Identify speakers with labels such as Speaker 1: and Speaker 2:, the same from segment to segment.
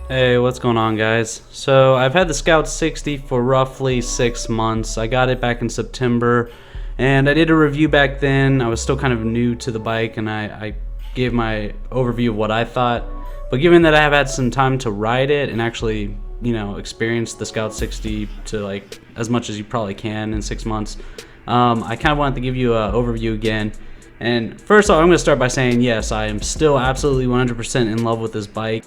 Speaker 1: Hey, what's going on, guys? So I've had the Scout 60 for roughly 6 months. I got it back in September, and I did a review back then. I was still kind of new to the bike, and I gave my overview of what I thought. But given that I have had some time to ride it and actually, experience the Scout 60 to like as much as you probably can in 6 months, I kind of wanted to give you an overview again. And first off, I'm going to start by saying yes, I am still absolutely 100% in love with this bike.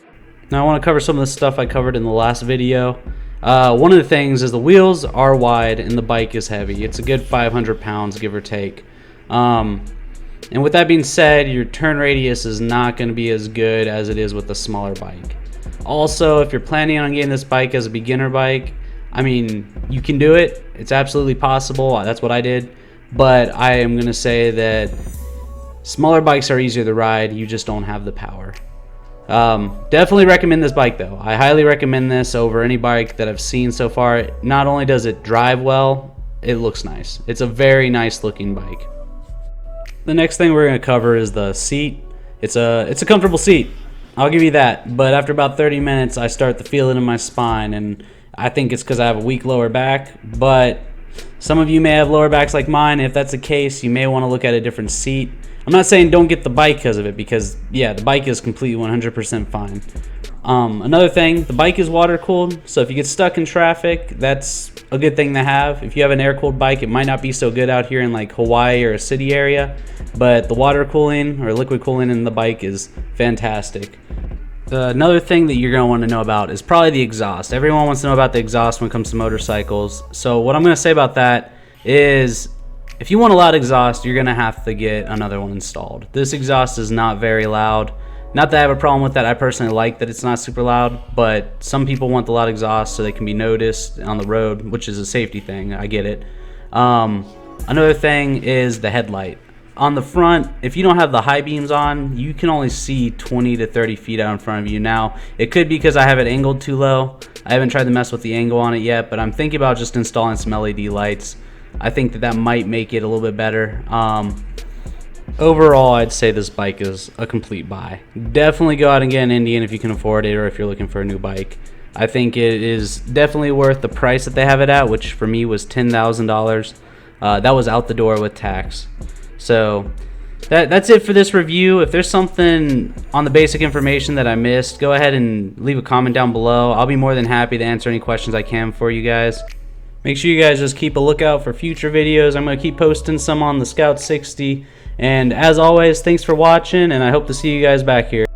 Speaker 1: Now I want to cover some of the stuff I covered in the last video. One of the things is the wheels are wide and the bike is heavy. It's a good 500 pounds, give or take. And with that being said, your turn radius is not going to be as good as it is with a smaller bike. Also, if you're planning on getting this bike as a beginner bike, I mean, you can do it. It's absolutely possible. That's what I did. But I am going to say that smaller bikes are easier to ride. You just don't have the power. Definitely recommend this bike though. I highly recommend this over any bike that I've seen so far. Not only does it drive well, it looks nice. It's a very nice looking bike. The next thing we're going to cover is the seat. It's a comfortable seat, I'll give you that, but after about 30 minutes I start to feel it in my spine, and I think it's because I have a weak lower back. But some of you may have lower backs like mine. If that's the case, you may want to look at a different seat. I'm not saying don't get the bike because of it, because yeah, the bike is completely 100% fine. Another thing, the bike is water cooled, so if you get stuck in traffic, that's a good thing to have. If you have an air cooled bike, it might not be so good out here in like Hawaii or a city area, but the water cooling or liquid cooling in the bike is fantastic. Another thing that you're going to want to know about is probably the exhaust. Everyone wants to know about the exhaust when it comes to motorcycles. So what I'm going to say about that is, if you want a loud exhaust, you're going to have to get another one installed. This exhaust is not very loud. Not that I have a problem with that. I personally like that it's not super loud, but some people want the loud exhaust so they can be noticed on the road, which is a safety thing. I get it. Another thing is the headlight. On the front, if you don't have the high beams on, you can only see 20 to 30 feet out in front of you. Now, it could be because I have it angled too low. I haven't tried to mess with the angle on it yet, but I'm thinking about just installing some LED lights. I think that might make it a little bit better. Overall, I'd say this bike is a complete buy. Definitely go out and get an Indian if you can afford it, or if you're looking for a new bike. I think it is definitely worth the price that they have it at, which for me was $10,000. That was out the door with tax. So that's it for this review. If there's something on the basic information that I missed, go ahead and leave a comment down below. I'll be more than happy to answer any questions I can for you guys. Make sure you guys just keep a lookout for future videos. I'm going to keep posting some on the Scout 60. And as always, thanks for watching, and I hope to see you guys back here.